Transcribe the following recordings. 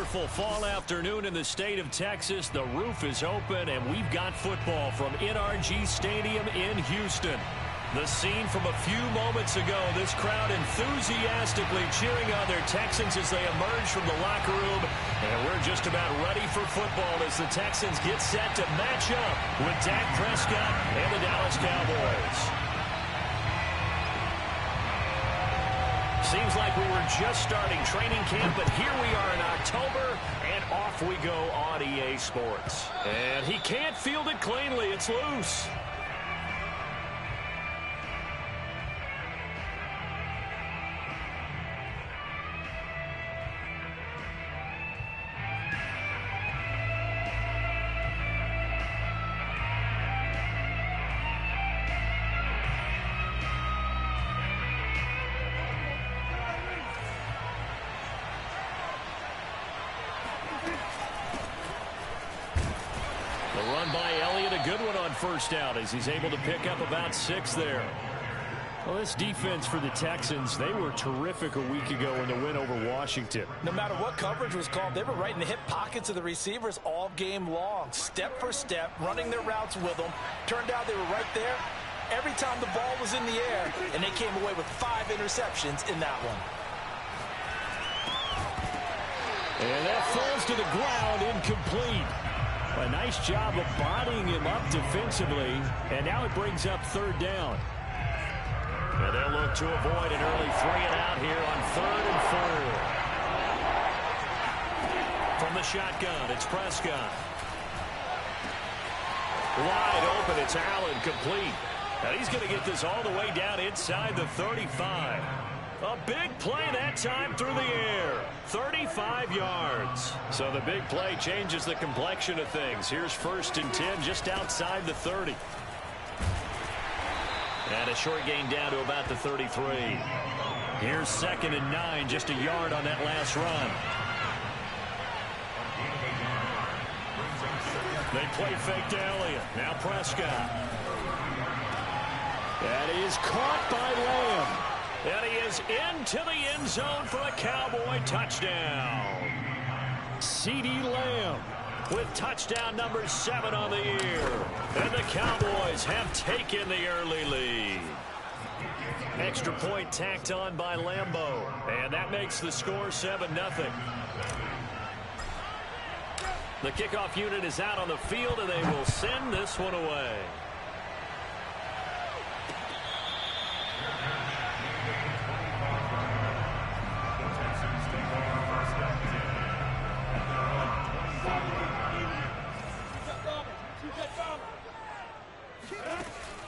wonderful fall afternoon in the state of Texas. The roof is open, and we've got football from NRG Stadium in Houston. The scene from a few moments ago, this crowd enthusiastically cheering on their Texans as they emerge from the locker room. And we're just about ready for football as the Texans get set to match up with Dak Prescott and the Dallas Cowboys. Seems like we were just starting training camp, but here we are in October, and off we go on EA Sports. And he can't field it cleanly. It's loose. First out as he's able to pick up about 6 there. Well, this defense for the Texans, they were terrific a week ago in the win over Washington. No matter what coverage was called, they were right in the hip pockets of the receivers all game long, step for step, running their routes with them. Turned out they were right there every time the ball was in the air, and they came away with 5 interceptions in that one. And that falls to the ground, incomplete. A nice job of bodying him up defensively, and now it brings up 3rd down. And they'll look to avoid an early 3-and-out here on 3rd and 4. From the shotgun, it's Prescott. Wide open, it's Allen, complete. And he's going to get this all the way down inside the 35. A big play that time through the air. 35 yards. So the big play changes the complexion of things. Here's 1st and 10 just outside the 30. And a short gain down to about the 33. Here's 2nd and 9, just a yard on that last run. They play fake to Elliott. Now Prescott. That is caught by Lamb. And he is into the end zone for a Cowboy touchdown. CeeDee Lamb with touchdown number 7 on the year. And the Cowboys have taken the early lead. Extra point tacked on by Lambeau. And that makes the score 7-0. The kickoff unit is out on the field, and they will send this one away.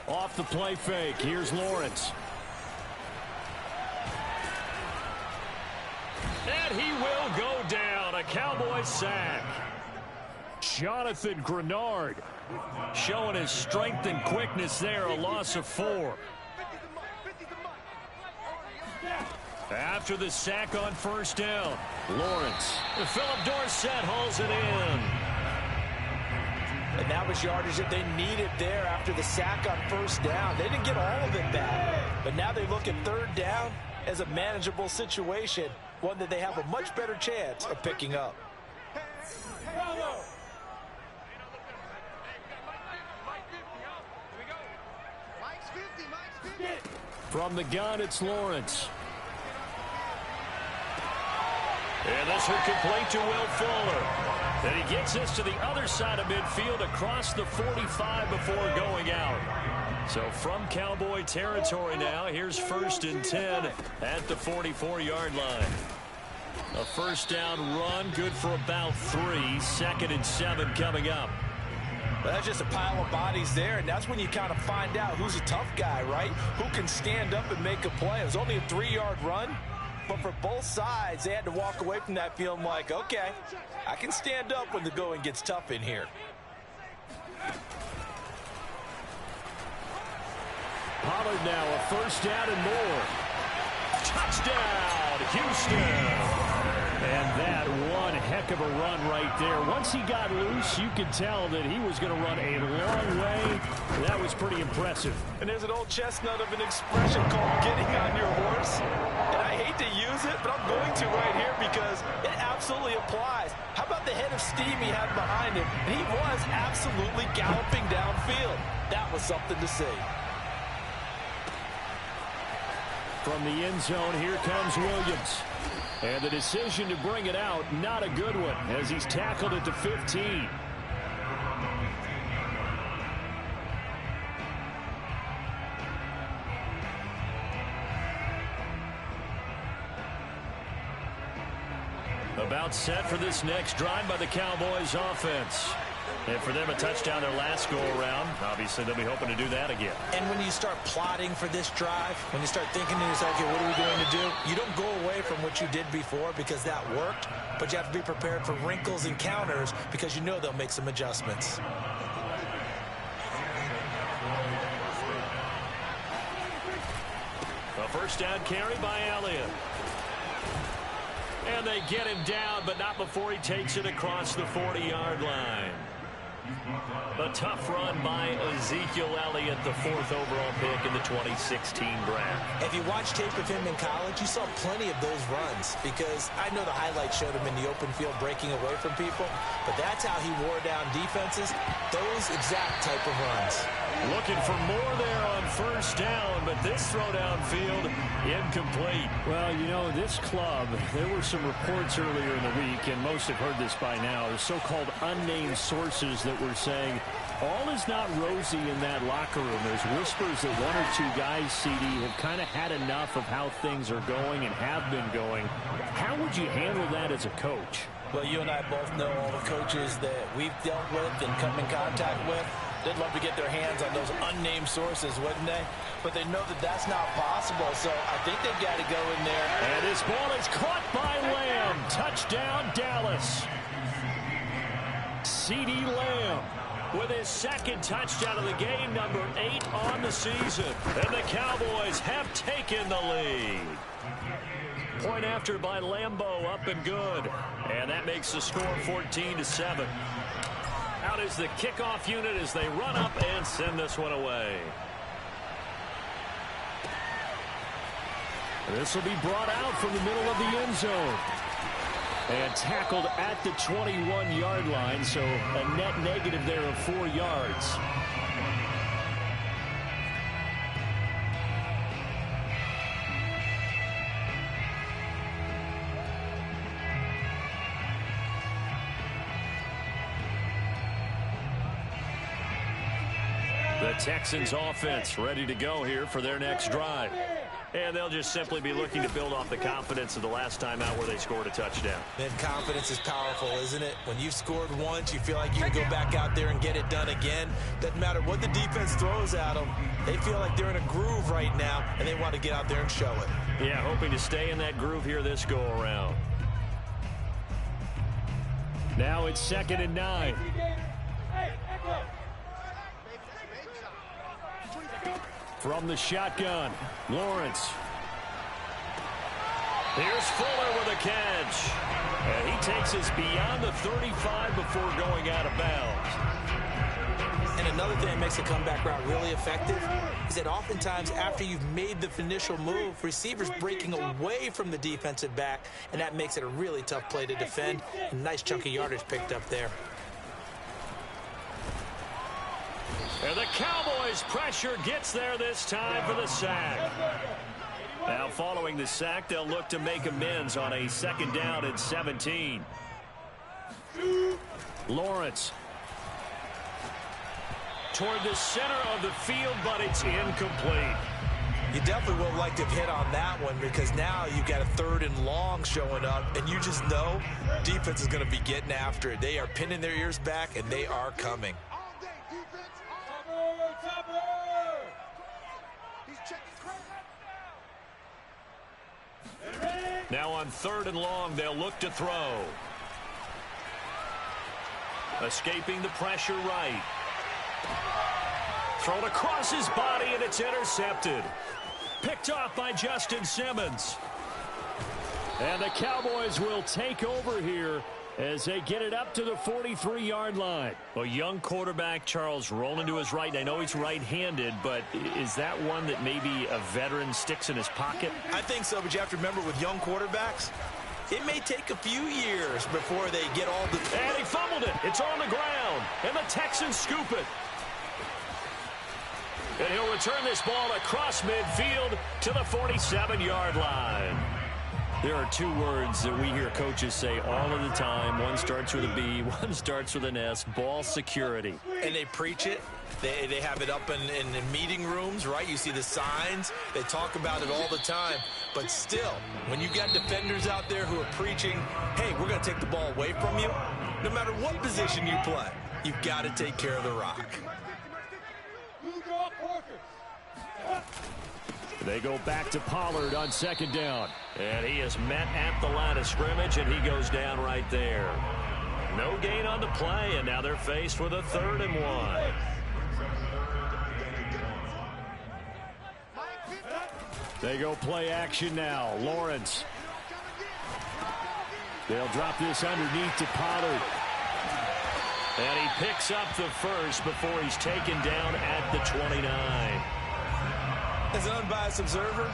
Off the play fake, here's Lawrence. And he will go down. A Cowboy sack. Jonathan Grenard showing his strength and quickness there. A loss of 4. After the sack on 1st down, Lawrence. Philip Dorsett hauls it in. And that was yardage that they needed there after the sack on 1st down. They didn't get all of it back. But now they look at 3rd down as a manageable situation, one that they have a much better chance of picking up. From the gun, it's Lawrence. And this will complete to Will Fuller. And he gets this to the other side of midfield across the 45 before going out. So from Cowboy territory now, here's 1st and 10 at the 44-yard line. A 1st down run, good for about 3. 2nd and 7 coming up. Well, that's just a pile of bodies there, and that's when you kind of find out who's a tough guy, right? Who can stand up and make a play. It was only a 3-yard run, but for both sides, they had to walk away from that feeling like, okay, I can stand up when the going gets tough in here. Pollard now a 1st down and more. Touchdown, Houston. And that one heck of a run right there. Once he got loose, you could tell that he was going to run a long way. That was pretty impressive. And there's an old chestnut of an expression called getting on your horse. And I hate to use it, but I'm going to right here because it absolutely applies. How about the head of steam he had behind him? And he was absolutely galloping downfield. That was something to see. From the end zone, here comes Williams. And the decision to bring it out, not a good one, as he's tackled at the 15. About set for this next drive by the Cowboys offense. And for them, a touchdown their last go-around. Obviously, they'll be hoping to do that again. And when you start plotting for this drive, when you start thinking to yourself, okay, what are we going to do? You don't go away from what you did before because that worked, but you have to be prepared for wrinkles and counters because you know they'll make some adjustments. A first down carry by Elliott. And they get him down, but not before he takes it across the 40-yard line. A tough run by Ezekiel Elliott, the 4th overall pick in the 2016 draft. If you watch tape of him in college, you saw plenty of those runs because I know the highlights showed him in the open field breaking away from people, but that's how he wore down defenses, those exact type of runs. Looking for more there on first down, but this throw downfield incomplete. Well, you know, this club, there were some reports earlier in the week, and most have heard this by now, the so-called unnamed sources that were saying all is not rosy in that locker room. There's whispers that one or two guys, CD, have kind of had enough of how things are going and have been going. How would you handle that as a coach? Well, you and I both know all the coaches that we've dealt with and come in contact with. They'd love to get their hands on those unnamed sources, wouldn't they? But they know that that's not possible, so I think they've got to go in there. And his ball is caught by Lamb. Touchdown, Dallas. CeeDee Lamb with his second touchdown of the game, number 8 on the season. And the Cowboys have taken the lead. Point after by Lambeau, up and good. And that makes the score 14-7. Out is the kickoff unit as they run up and send this one away. This will be brought out from the middle of the end zone. And tackled at the 21-yard line, so a net negative there of 4 yards. The Texans offense ready to go here for their next drive. And they'll just simply be looking to build off the confidence of the last time out where they scored a touchdown. And confidence is powerful, isn't it? When you've scored once, you feel like you can go back out there and get it done again. Doesn't matter what the defense throws at them. They feel like they're in a groove right now, and they want to get out there and show it. Yeah, hoping to stay in that groove here this go-around. Now it's 2nd and 9. From the shotgun, Lawrence. Here's Fuller with a catch. And he takes us beyond the 35 before going out of bounds. And another thing that makes the comeback route really effective is that oftentimes after you've made the initial move, receivers breaking away from the defensive back, and that makes it a really tough play to defend. A nice chunk of yardage picked up there. And the Cowboys' pressure gets there this time for the sack. Now following the sack, they'll look to make amends on a 2nd down and 17. Lawrence toward the center of the field, but it's incomplete. You definitely would like to have hit on that one because now you've got a 3rd and long showing up, and you just know defense is going to be getting after it. They are pinning their ears back, and they are coming. Now on 3rd and long, they'll look to throw. Escaping the pressure right. Thrown across his body, and it's intercepted. Picked off by Justin Simmons. And the Cowboys will take over here as they get it up to the 43-yard line. A young quarterback, Charles, rolling to his right. I know he's right-handed, but is that one that maybe a veteran sticks in his pocket? I think so, but you have to remember with young quarterbacks, it may take a few years before they get all the... And he fumbled it. It's on the ground, and the Texans scoop it. And he'll return this ball across midfield to the 47-yard line. There are two words that we hear coaches say all of the time. One starts with a B, one starts with an S, ball security. And they preach it. They have it up in meeting rooms, right? You see the signs. They talk about it all the time. But still, when you got defenders out there who are preaching, hey, we're going to take the ball away from you, no matter what position you play, you've got to take care of the rock. They go back to Pollard on second down. And he is met at the line of scrimmage, and he goes down right there. No gain on the play, and now they're faced with a 3rd and 1. They go play action now. Lawrence. They'll drop this underneath to Pollard. And he picks up the first before he's taken down at the 29. As an unbiased observer,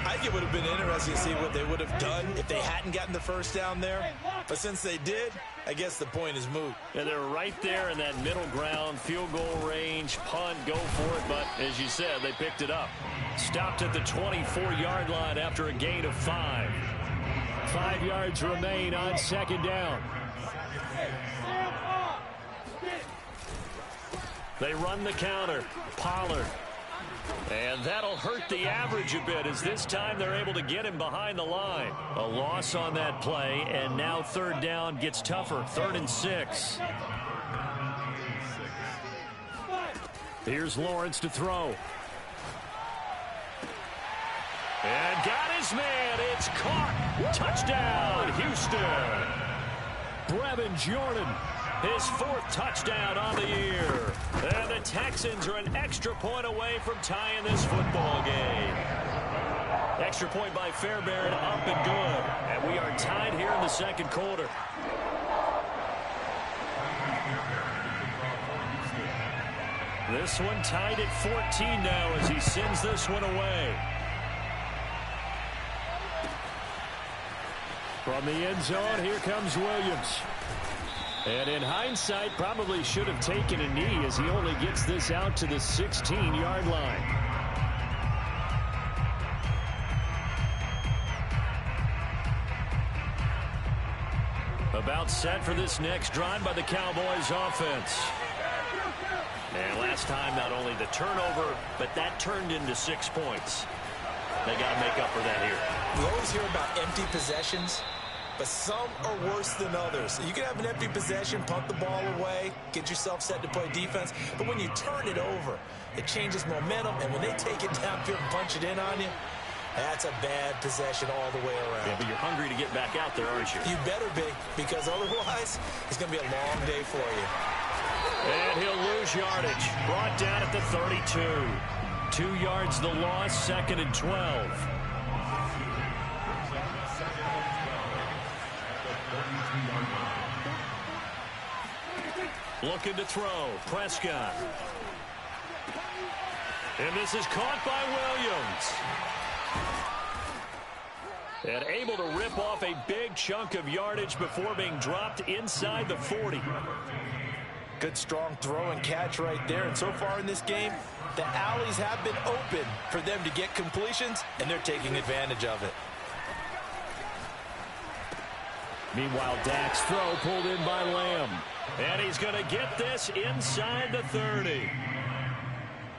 I think it would have been interesting to see what they would have done if they hadn't gotten the first down there. But since they did, I guess the point is moot. And they're right there in that middle ground, field goal range, punt, go for it. But as you said, they picked it up. Stopped at the 24-yard line after a gain of 5. 5 yards remain on second down. They run the counter. Pollard. And that'll hurt the average a bit as this time they're able to get him behind the line. A loss on that play, and now 3rd down gets tougher. 3rd and 6. Here's Lawrence to throw. And got his man. It's caught. Touchdown, Houston. Brevin Jordan. His 4th touchdown on the year. And the Texans are an extra point away from tying this football game. Extra point by Fairbairn, up and good. And we are tied here in the second quarter. This one tied at 14 now as he sends this one away. From the end zone, here comes Williams. And in hindsight, probably should have taken a knee as he only gets this out to the 16-yard line. About set for this next drive by the Cowboys offense. And last time, not only the turnover, but that turned into 6 points. They got to make up for that here. We always hear about empty possessions, but some are worse than others. You can have an empty possession, punt the ball away, get yourself set to play defense. But when you turn it over, it changes momentum. And when they take it downfield and punch it in on you, that's a bad possession all the way around. Yeah, but you're hungry to get back out there, aren't you? You better be, because otherwise, it's going to be a long day for you. And he'll lose yardage. Brought down at the 32. 2 yards the loss, 2nd and 12. Looking to throw. Prescott. And this is caught by Williams. And able to rip off a big chunk of yardage before being dropped inside the 40. Good strong throw and catch right there. And so far in this game, the alleys have been open for them to get completions, and they're taking advantage of it. Meanwhile, Dak's throw pulled in by Lamb. And he's going to get this inside the 30.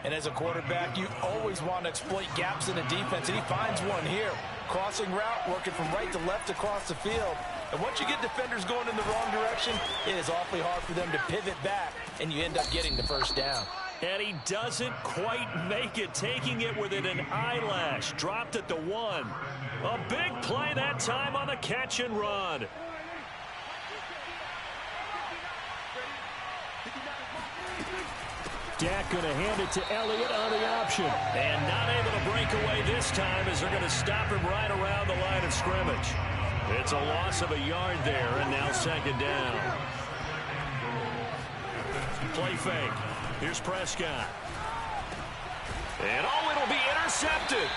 And as a quarterback, you always want to exploit gaps in the defense, and he finds one here. Crossing route, working from right to left across the field. And once you get defenders going in the wrong direction, it is awfully hard for them to pivot back, and you end up getting the first down. And he doesn't quite make it, taking it within an eyelash. Dropped at the 1. A big play that time on the catch and run. Dak going to hand it to Elliott on the option. And not able to break away this time as they're going to stop him right around the line of scrimmage. It's a loss of a yard there, and now second down. Play fake. Here's Prescott. And it'll be intercepted.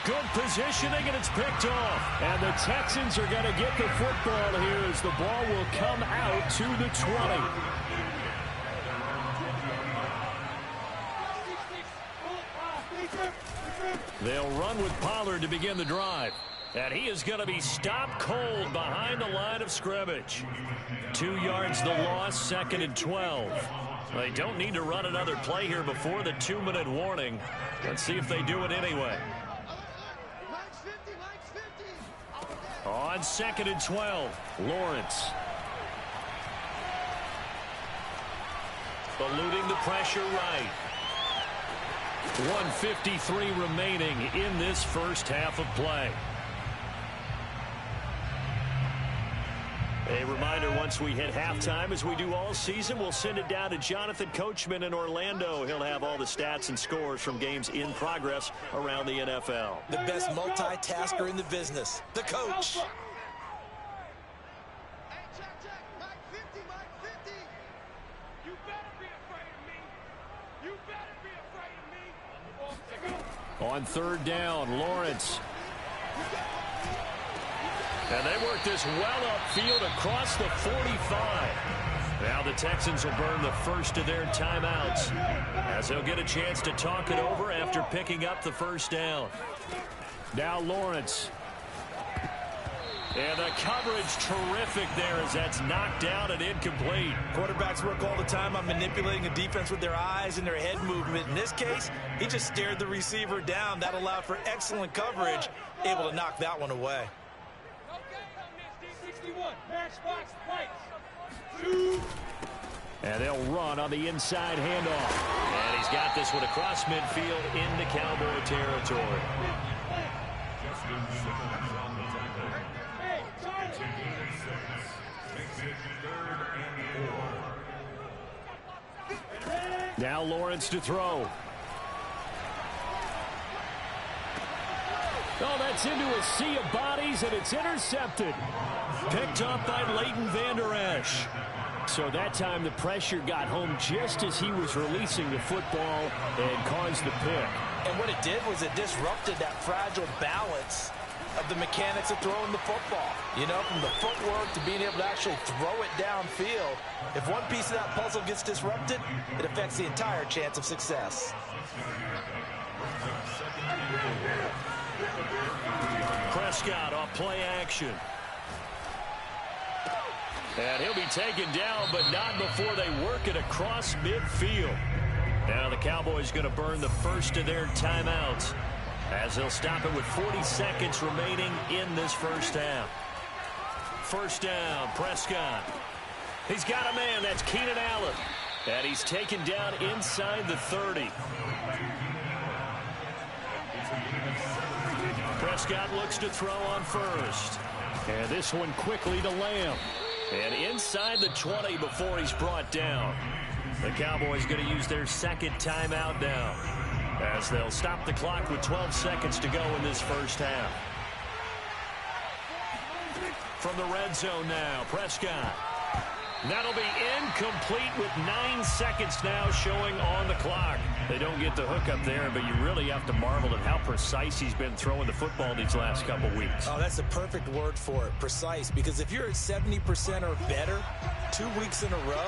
Good positioning, and it's picked off. And the Texans are going to get the football here as the ball will come out to the 20. They'll run with Pollard to begin the drive. And he is going to be stopped cold behind the line of scrimmage. 2 yards the loss, second and 12. They don't need to run another play here before the 2-minute warning. Let's see if they do it anyway. On second and 12, Lawrence. Eluding the pressure right. 1:53 remaining in this first half of play. A reminder, once we hit halftime, as we do all season, we'll send it down to Jonathan Coachman in Orlando. He'll have all the stats and scores from games in progress around the NFL. The best multitasker in the business, the coach. On third down, Lawrence. And they work this well upfield across the 45. Now the Texans will burn the first of their timeouts as they'll get a chance to talk it over after picking up the first down. Now Lawrence. And the coverage terrific there as that's knocked down and incomplete. Quarterbacks work all the time on manipulating a defense with their eyes and their head movement. In this case, he just stared the receiver down. That allowed for excellent coverage, able to knock that one away. And they'll run on the inside handoff. And he's got this one across midfield into Cowboy territory. Now Lawrence to throw. Oh, that's into a sea of bodies, and it's intercepted. Picked up by Leighton Vander Esch. So that time the pressure got home just as he was releasing the football and caused the pick. And what it did was it disrupted that fragile balance of the mechanics of throwing the football. You know, from the footwork to being able to actually throw it downfield. If one piece of that puzzle gets disrupted, it affects the entire chance of success. Prescott off play action. And he'll be taken down, but not before they work it across midfield. Now the Cowboys going to burn the first of their timeouts as they'll stop it with 40 seconds remaining in this first half. First down, Prescott. He's got a man, that's Keenan Allen. And he's taken down inside the 30. Prescott looks to throw on first. And this one quickly to Lamb. And inside the 20 before he's brought down. The Cowboys going to use their second timeout now, as they'll stop the clock with 12 seconds to go in this first half. From the red zone now, Prescott. That'll be incomplete with 9 seconds now showing on the clock. They don't get the hook up there, but you really have to marvel at how precise he's been throwing the football these last couple weeks. Oh, that's the perfect word for it, precise, because if you're at 70% or better 2 weeks in a row,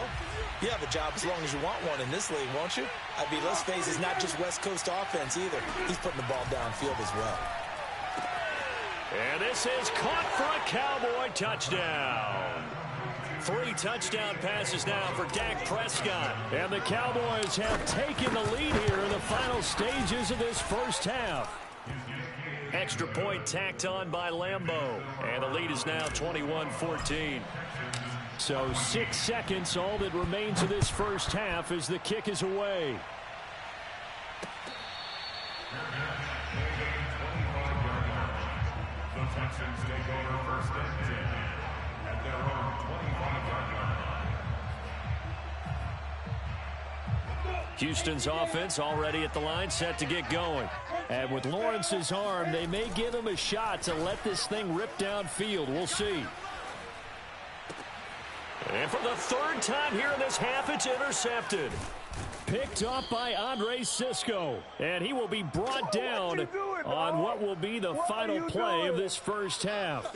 you have a job as long as you want one in this league, won't you? I mean, let's face it, it's not just West Coast offense either. He's putting the ball downfield as well. And this is caught for a Cowboy touchdown. 3 touchdown passes now for Dak Prescott. And the Cowboys have taken the lead here in the final stages of this first half. Extra point tacked on by Lambeau. And the lead is now 21-14. So 6 seconds, all that remains of this first half as the kick is away. The Texans take over first and 10 at their own 25-yard line. Houston's offense already at the line, set to get going. And with Lawrence's arm, they may give him a shot to let this thing rip downfield. We'll see. And for the third time here in this half, it's intercepted. Picked off by Andre Cisco. And he will be brought down on what will be the final play of this first half.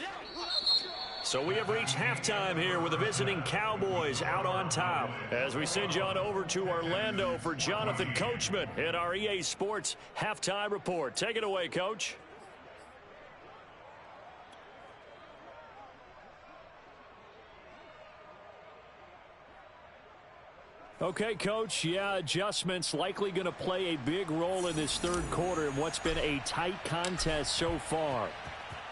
So we have reached halftime here with the visiting Cowboys out on top. As we send you on over to Orlando for Jonathan Coachman in our EA Sports Halftime Report. Take it away, Coach. Okay, Coach, yeah, adjustments likely going to play a big role in this third quarter in what's been a tight contest so far.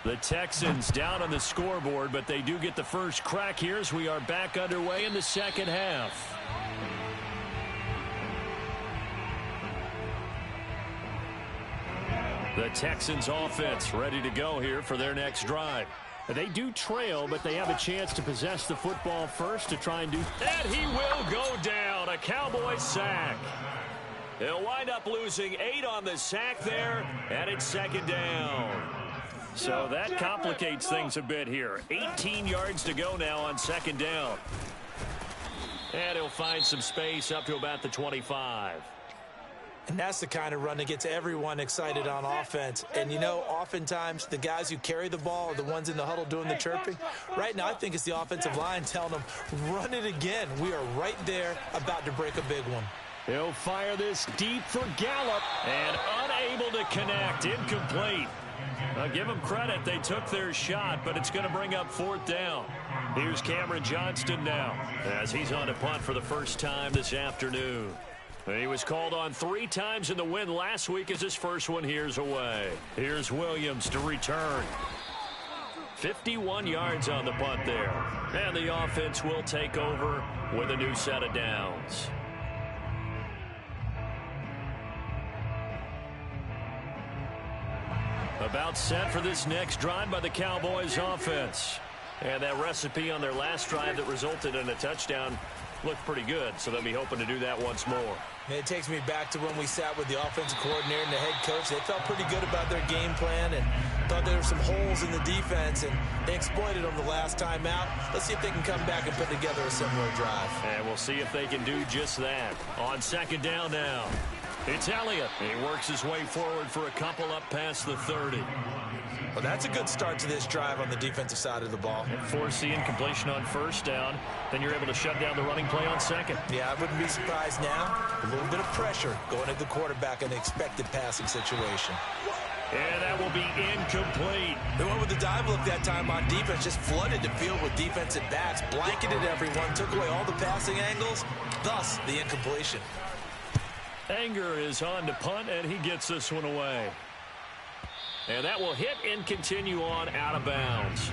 The Texans down on the scoreboard, but they do get the first crack here as we are back underway in the second half. The Texans offense ready to go here for their next drive. They do trail, but they have a chance to possess the football first to try and do. And he will go down. A Cowboy sack. He'll wind up losing 8 on the sack there, and it's second down. So that complicates things a bit here. 18 yards to go now on second down. And he'll find some space up to about the 25. And that's the kind of run that gets everyone excited on offense. And, you know, oftentimes the guys who carry the ball are the ones in the huddle doing the chirping. Right now, I think it's the offensive line telling them, run it again. We are right there about to break a big one. He'll fire this deep for Gallup. And unable to connect. Incomplete. I'll give them credit. They took their shot, but it's going to bring up fourth down. Here's Cameron Johnston now as he's on a punt for the first time this afternoon. He was called on 3 times in the win last week as his first one here's away. Here's Williams to return. 51 yards on the punt there. And the offense will take over with a new set of downs. About set for this next drive by the Cowboys offense. And that recipe on their last drive that resulted in a touchdown looked pretty good, so they'll be hoping to do that once more. It takes me back to when we sat with the offensive coordinator and the head coach. They felt pretty good about their game plan and thought there were some holes in the defense, and they exploited them the last time out. Let's see if they can come back and put together a similar drive. And we'll see if they can do just that. On second down now, it's Elliott. He works his way forward for a couple up past the 30. Well, that's a good start to this drive on the defensive side of the ball. And force the incompletion on first down. Then you're able to shut down the running play on second. Yeah, I wouldn't be surprised now. A little bit of pressure going at the quarterback in the expected passing situation. And that will be incomplete. They went with the dive look that time on defense, just flooded the field with defensive backs, blanketed everyone, took away all the passing angles, thus the incompletion. Anger is on to punt, and he gets this one away. And that will hit and continue on out of bounds.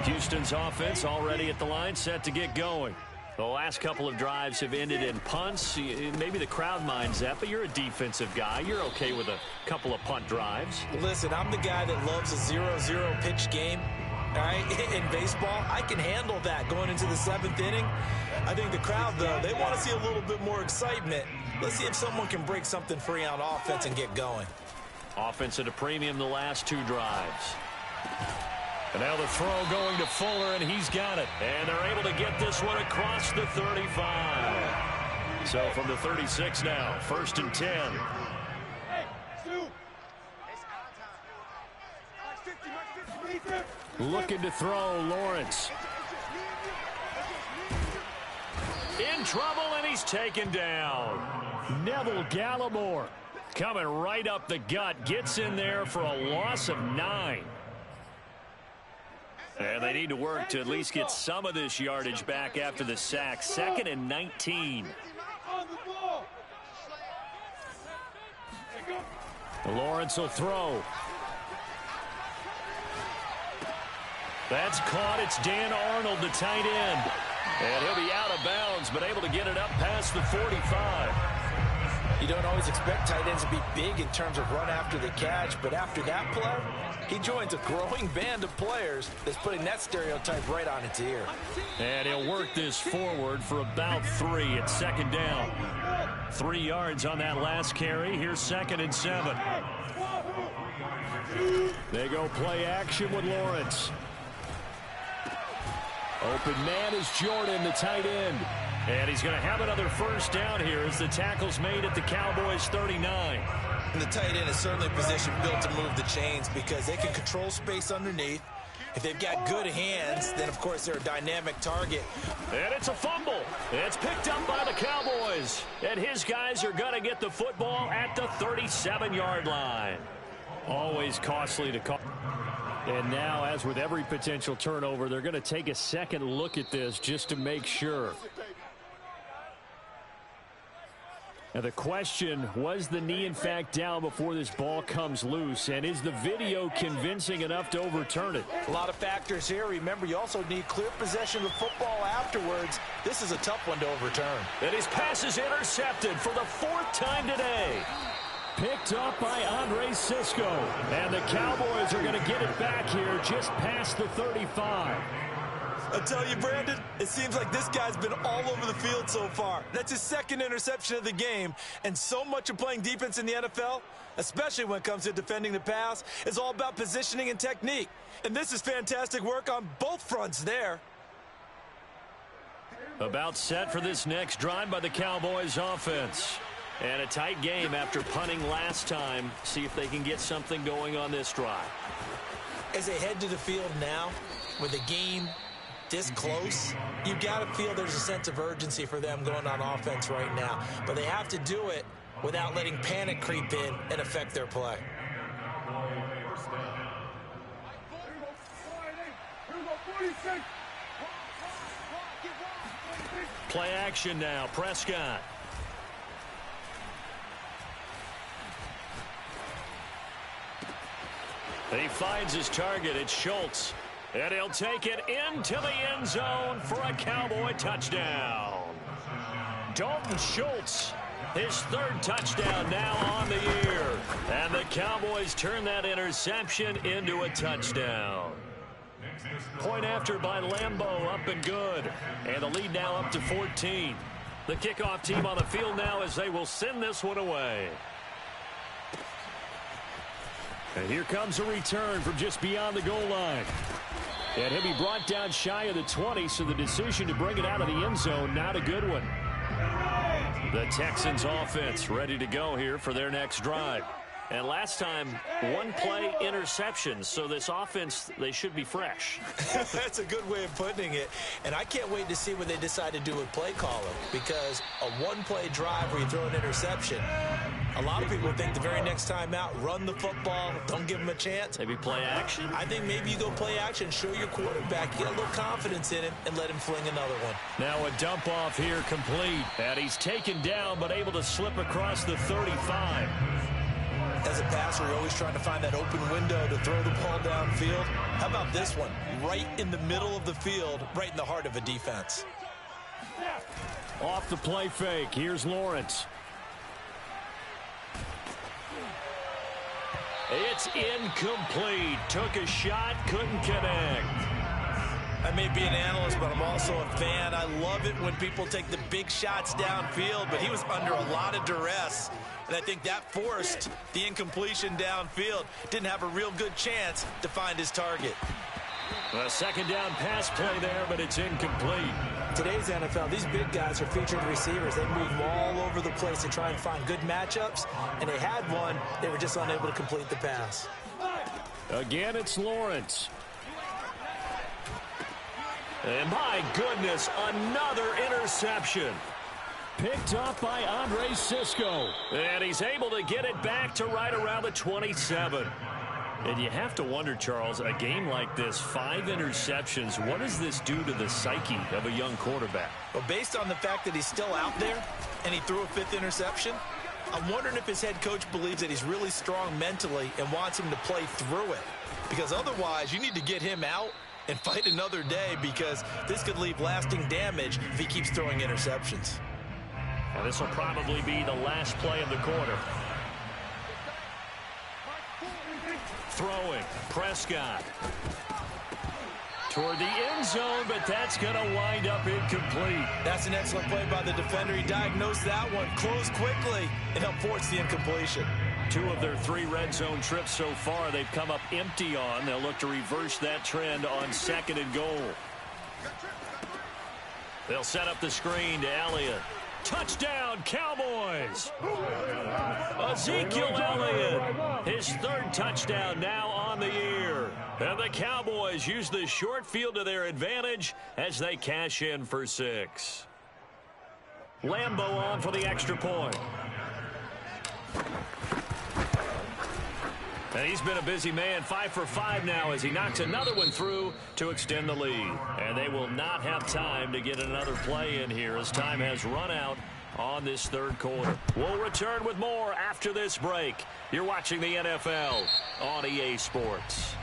Houston's offense already at the line, set to get going. The last couple of drives have ended in punts. Maybe the crowd minds that, but you're a defensive guy. You're okay with a couple of punt drives. Listen, I'm the guy that loves a 0-0 pitch game. All right, in baseball, I can handle that going into the 7th inning. I think the crowd, though, they want to see a little bit more excitement. Let's see if someone can break something free on offense and get going. Offense at a premium the last 2 drives. And now the throw going to Fuller, and he's got it. And they're able to get this one across the 35. So from the 36 now, 1st and 10. Looking to throw, Lawrence. In trouble, and he's taken down. Neville Gallimore coming right up the gut. Gets in there for a loss of 9. And they need to work to at least get some of this yardage back after the sack. 2nd and 19. Lawrence will throw. That's caught. It's Dan Arnold, the tight end. And he'll be out of bounds, but able to get it up past the 45. You don't always expect tight ends to be big in terms of run after the catch, but after that play, he joins a growing band of players that's putting that stereotype right on its ear. And he'll work this forward for about 3 at 2nd down. 3 yards on that last carry. Here's 2nd and 7. They go play action with Lawrence. Open man is Jordan, the tight end. And he's going to have another first down here as the tackle's made at the Cowboys 39. And the tight end is certainly a position built to move the chains because they can control space underneath. If they've got good hands, then, of course, they're a dynamic target. And it's a fumble. It's picked up by the Cowboys. And his guys are going to get the football at the 37-yard line. Always costly to call. And now, as with every potential turnover, they're going to take a second look at this just to make sure. Now the question, was the knee in fact down before this ball comes loose? And is the video convincing enough to overturn it? A lot of factors here. Remember, you also need clear possession of the football afterwards. This is a tough one to overturn. And his pass is intercepted for the 4th time today. Picked up by Andre Cisco. And the Cowboys are going to get it back here just past the 35. I tell you, Brandon, it seems like this guy's been all over the field so far. That's his 2nd interception of the game. And so much of playing defense in the NFL, especially when it comes to defending the pass, is all about positioning and technique. And this is fantastic work on both fronts there. About set for this next drive by the Cowboys offense. And a tight game after punting last time. See if they can get something going on this drive. As they head to the field now, with the game this close, you got to feel there's a sense of urgency for them going on offense right now. But they have to do it without letting panic creep in and affect their play. Play action now. Prescott. He finds his target. It's Schultz. And he'll take it into the end zone for a Cowboy touchdown. Dalton Schultz, his 3rd touchdown now on the year. And the Cowboys turn that interception into a touchdown. Point after by Lambeau, up and good. And the lead now up to 14. The kickoff team on the field now as they will send this one away. And here comes a return from just beyond the goal line. And he'll be brought down shy of the 20, so the decision to bring it out of the end zone, not a good one. The Texans offense ready to go here for their next drive. And last time, 1-play interception, so this offense, they should be fresh. That's a good way of putting it. And I can't wait to see what they decide to do with play calling, because a 1-play drive where you throw an interception, a lot of people think the very next time out, run the football, don't give them a chance. Maybe play action? I think maybe you go play action, show your quarterback, get a little confidence in him, and let him fling another one. Now a dump off here complete. And he's taken down, but able to slip across the 35. As a passer, you're always trying to find that open window to throw the ball downfield. How about this one? Right in the middle of the field, right in the heart of a defense. Off the play fake, here's Lawrence. It's incomplete. Took a shot, couldn't connect. I may be an analyst, but I'm also a fan. I love it when people take the big shots downfield, but he was under a lot of duress. And I think that forced the incompletion downfield. Didn't have a real good chance to find his target. A 2nd down pass play there, but it's incomplete. Today's NFL, these big guys are featured receivers. They move all over the place to try and find good matchups. And they had one. They were just unable to complete the pass. Again, it's Lawrence. And my goodness, another interception. Picked up by Andre Cisco. And he's able to get it back to right around the 27. And you have to wonder, Charles, a game like this, 5 interceptions, what does this do to the psyche of a young quarterback? Well, based on the fact that he's still out there and he threw a 5th interception, I'm wondering if his head coach believes that he's really strong mentally and wants him to play through it. Because otherwise, you need to get him out and fight another day, because this could leave lasting damage if he keeps throwing interceptions. And this will probably be the last play of the quarter. Throwing, Prescott. toward the end zone, but that's going to wind up incomplete. That's an excellent play by the defender. He diagnosed that one, closed quickly, and helped force the incompletion. 2 of their 3 red zone trips so far they've come up empty on. They'll look to reverse that trend on 2nd and goal. They'll set up the screen to Elliott. Touchdown, Cowboys! Ezekiel Elliott, his 3rd touchdown now on the year. And the Cowboys use the short field to their advantage as they cash in for 6. Lambeau on for the extra point. And he's been a busy man, 5 for 5 now as he knocks another one through to extend the lead. And they will not have time to get another play in here as time has run out on this 3rd quarter. We'll return with more after this break. You're watching the NFL on EA Sports.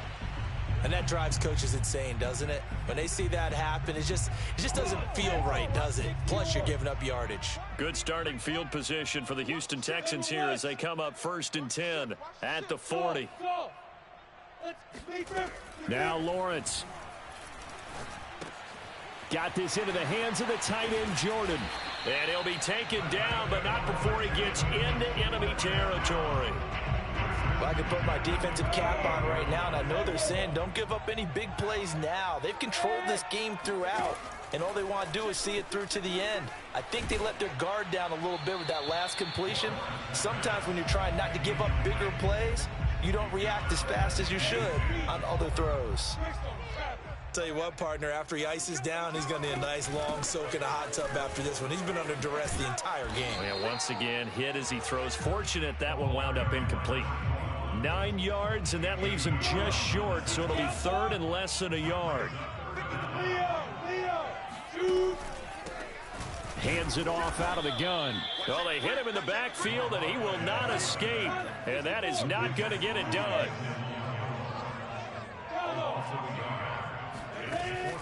And that drives coaches insane, doesn't it? When they see that happen, it just doesn't feel right, does it? Plus, you're giving up yardage. Good starting field position for the Houston Texans here as they come up 1st and 10 at the 40. Now Lawrence. Got this into the hands of the tight end, Jordan. And he'll be taken down, but not before he gets into enemy territory. Well, I can put my defensive cap on right now, and I know they're saying don't give up any big plays now. They've controlled this game throughout, and all they want to do is see it through to the end. I think they let their guard down a little bit with that last completion. Sometimes when you're trying not to give up bigger plays, you don't react as fast as you should on other throws. Tell you what, partner, after he ices down, he's going to need a nice long soak in a hot tub after this one. He's been under duress the entire game. And once again, hit as he throws. Fortunate that one wound up incomplete. 9 yards, and that leaves him just short, so it'll be 3rd and less than a yard. Hands it off out of the gun. Well, they hit him in the backfield, and he will not escape. And that is not going to get it done.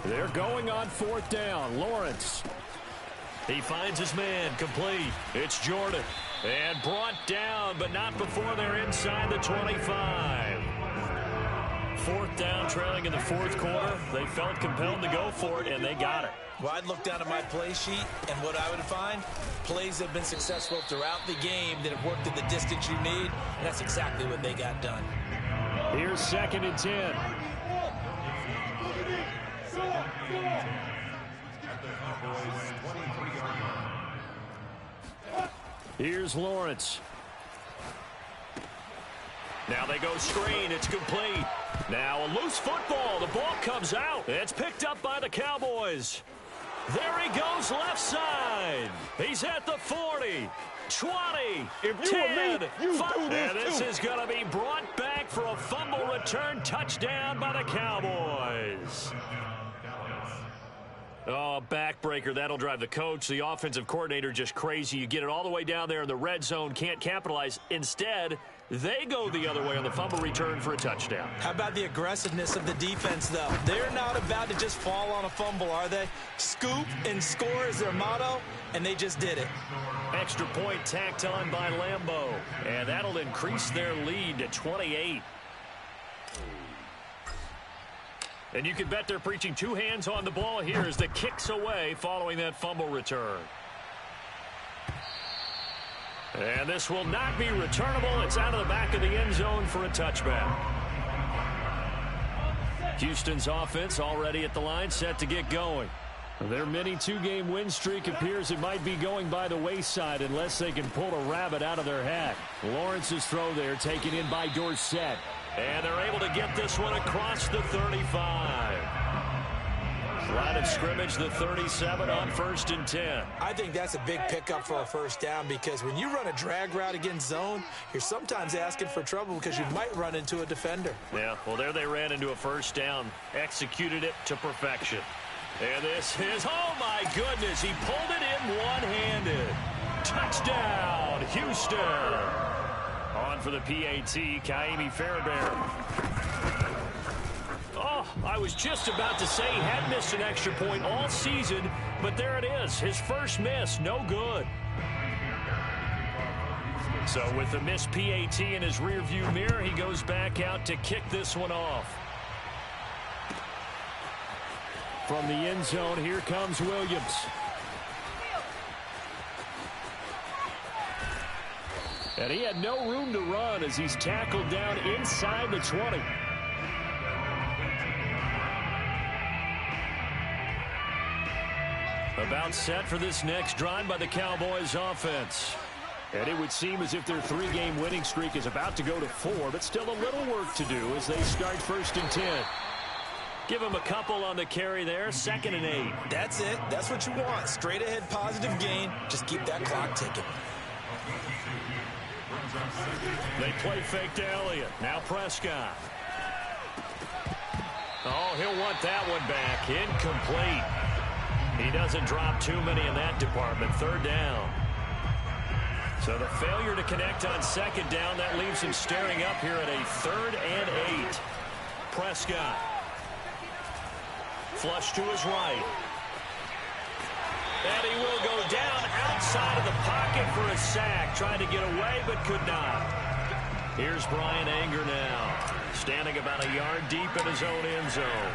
They're going on 4th down. Lawrence. He finds his man, complete. It's Jordan. And brought down, but not before they're inside the 25. 4th down, trailing in the 4th quarter. They felt compelled to go for it, and they got it. Well, I'd look down at my play sheet, and what I would find, plays that have been successful throughout the game that have worked in the distance you need, and that's exactly what they got done. Here's 2nd and 10. Here's Lawrence. Now they go screen. It's complete. Now a loose football. The ball comes out. It's picked up by the Cowboys. There he goes left side. He's at the 40, 20, 10, 5. And this is going to be brought back for a fumble return touchdown by the Cowboys. Oh, backbreaker. That'll drive the coach, the offensive coordinator, just crazy. You get it all the way down there in the red zone, can't capitalize. Instead, they go the other way on the fumble return for a touchdown. How about the aggressiveness of the defense, though? They're not about to just fall on a fumble, are they? Scoop and score is their motto, and they just did it. Extra point tacked on by Lambeau, and that'll increase their lead to 28. And you can bet they're preaching 2 hands on the ball here as the kicks away following that fumble return. And this will not be returnable. It's out of the back of the end zone for a touchback. Houston's offense already at the line, set to get going. Their mini 2-game win streak appears it might be going by the wayside unless they can pull a rabbit out of their hat. Lawrence's throw there taken in by Dorsett. And they're able to get this one across the 35. Line of scrimmage, the 37 on 1st and 10. I think that's a big pickup for a 1st down because when you run a drag route against zone, you're sometimes asking for trouble because you might run into a defender. Yeah, well, there they ran into a 1st down, executed it to perfection. And this is, oh my goodness, he pulled it in one-handed. Touchdown, Houston. On for the PAT, Kaimi Fairbairn. Oh, I was just about to say he had missed an extra point all season, but there it is. His first miss, no good. So with the missed PAT in his rearview mirror, he goes back out to kick this one off. From the end zone, here comes Williams. And he had no room to run as he's tackled down inside the 20. About set for this next drive by the Cowboys offense. And it would seem as if their 3-game winning streak is about to go to 4, but still a little work to do as they start 1st and 10. Give him a couple on the carry there, 2nd and 8. That's it. That's what you want. Straight ahead positive gain. Just keep that clock ticking. They play fake to Elliott. Now Prescott. Oh, he'll want that one back. Incomplete. He doesn't drop too many in that department. 3rd down. So the failure to connect on 2nd down, that leaves him staring up here at a 3rd and 8. Prescott. Flush to his right. And he will go down outside of the pocket for a sack. Tried to get away, but could not. Here's Bryan Anger now. Standing about a yard deep in his own end zone.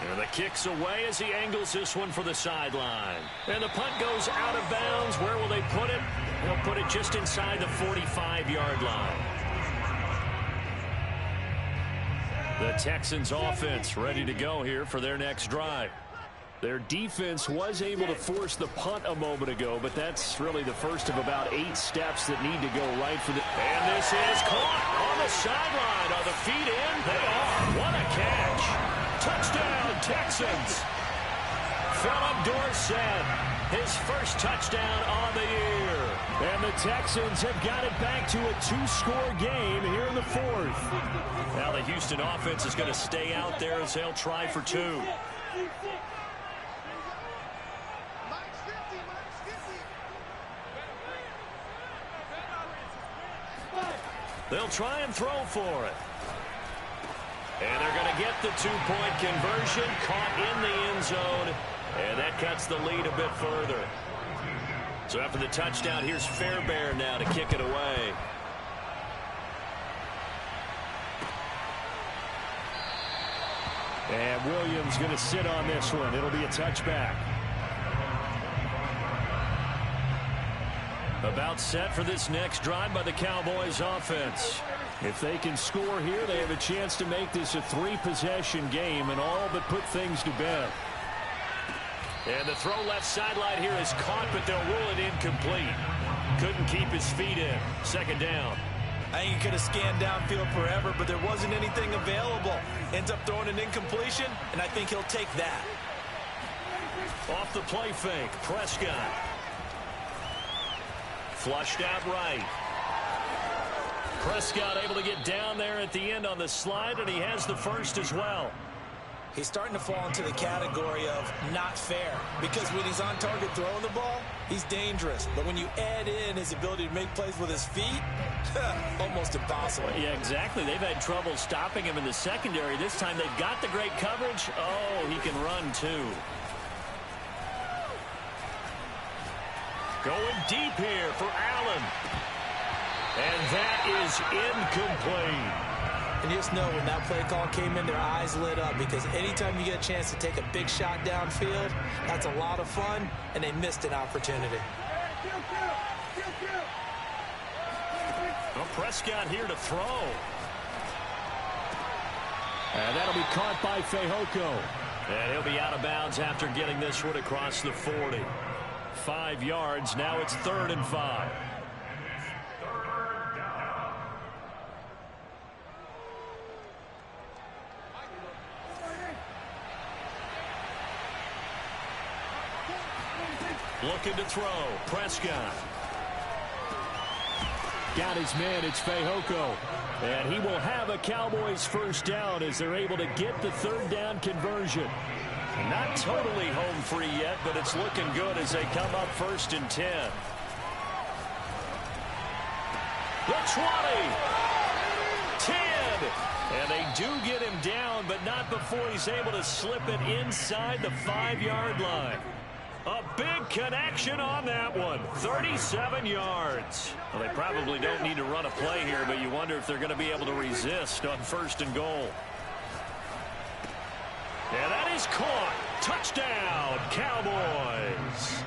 And the kick's away as he angles this one for the sideline. And the punt goes out of bounds. Where will they put it? They'll put it just inside the 45-yard line. The Texans offense ready to go here for their next drive. Their defense was able to force the punt a moment ago, but that's really the first of about 8 steps that need to go right for the... And this is caught on the sideline. Are the feet in? They are. What a catch. Touchdown, Texans. Philip Dorsett, his first touchdown on the year. And the Texans have got it back to a 2-score game here in the 4th. Now the Houston offense is going to stay out there as they'll try for 2. They'll try and throw for it. And they're going to get the 2-point conversion, caught in the end zone, and that cuts the lead a bit further. So after the touchdown, here's Fairbairn now to kick it away. And Williams going to sit on this one. It'll be a touchback. About set for this next drive by the Cowboys offense. If they can score here, they have a chance to make this a 3-possession game and all but put things to bed. And the throw left sideline here is caught, but they'll rule it incomplete. Couldn't keep his feet in. 2nd down. I think he could have scanned downfield forever, but there wasn't anything available. Ends up throwing an incompletion, and I think he'll take that. Off the play fake, Prescott. Flushed out right. Prescott able to get down there at the end on the slide, and he has the first as well. He's starting to fall into the category of not fair, because when he's on target throwing the ball, he's dangerous. But when you add in his ability to make plays with his feet, almost impossible. Yeah, exactly. They've had trouble stopping him in the secondary. This time they've got the great coverage. Oh, he can run too. Going deep here for Allen. And that is incomplete. And just know when that play call came in, their eyes lit up, because anytime you get a chance to take a big shot downfield, that's a lot of fun, and they missed an opportunity. Well, Prescott here to throw. And that'll be caught by Fehoko. And he'll be out of bounds after getting this one across the 40. 5 yards. Now it's 3rd and 5. Looking to throw. Prescott. Got his man. It's Fehoko. And he will have a Cowboys first down as they're able to get the 3rd down conversion. Not totally home free yet, but it's looking good as they come up 1st and 10. The 20. 10. And they do get him down, but not before he's able to slip it inside the 5-yard line. A big connection on that one. 37 yards. Well, they probably don't need to run a play here, but you wonder if they're going to be able to resist on 1st and goal. And that is caught. Touchdown, Cowboys.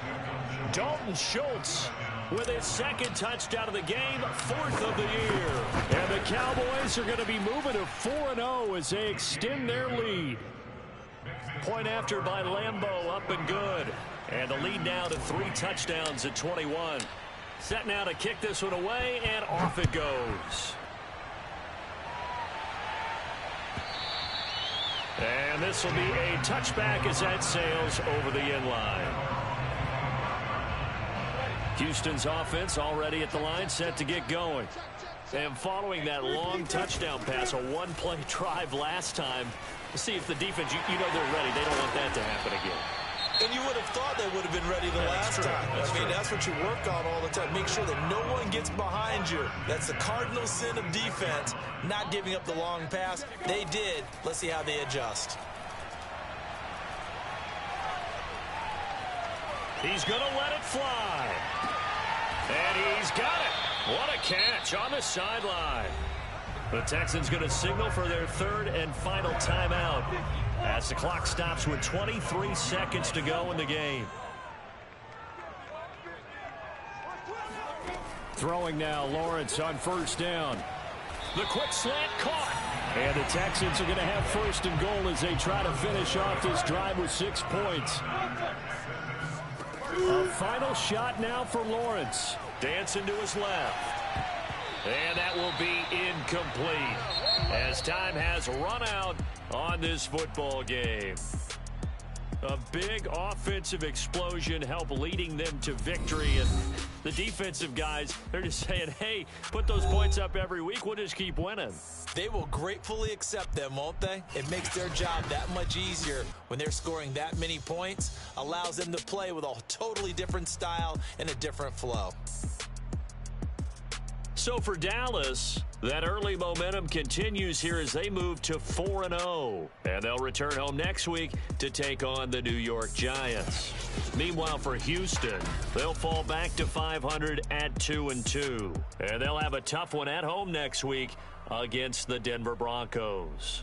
Dalton Schultz with his second touchdown of the game, 4th of the year. And the Cowboys are going to be moving to 4-0 as they extend their lead. Point after by Lambeau, up and good. And the lead now to 3 touchdowns at 21. Set now to kick this one away, and off it goes. And this will be a touchback as that sails over the end line. Houston's offense already at the line, set to get going. And following that long touchdown pass, a one-play drive last time, to see if the defense, you know they're ready. They don't want that to happen again. And you would have thought they would have been ready the last time. I mean, that's what you work on all the time. Make sure that no one gets behind you. That's the cardinal sin of defense, not giving up the long pass. They did. Let's see how they adjust. He's going to let it fly. And he's got it. What a catch on the sideline. The Texans going to signal for their 3rd and final timeout as the clock stops with 23 seconds to go in the game. Throwing now, Lawrence on 1st down. The quick slant caught. And the Texans are going to have 1st and goal as they try to finish off this drive with 6 points. A final shot now for Lawrence. Dancing to his left. And that will be incomplete as time has run out on this football game. A big offensive explosion helped leading them to victory. And the defensive guys, they're just saying, hey, put those points up every week. We'll just keep winning. They will gratefully accept them, won't they? It makes their job that much easier when they're scoring that many points. Allows them to play with a totally different style and a different flow. So for Dallas, that early momentum continues here as they move to 4-0. And they'll return home next week to take on the New York Giants. Meanwhile, for Houston, they'll fall back to 500 at 2-2. And they'll have a tough one at home next week against the Denver Broncos.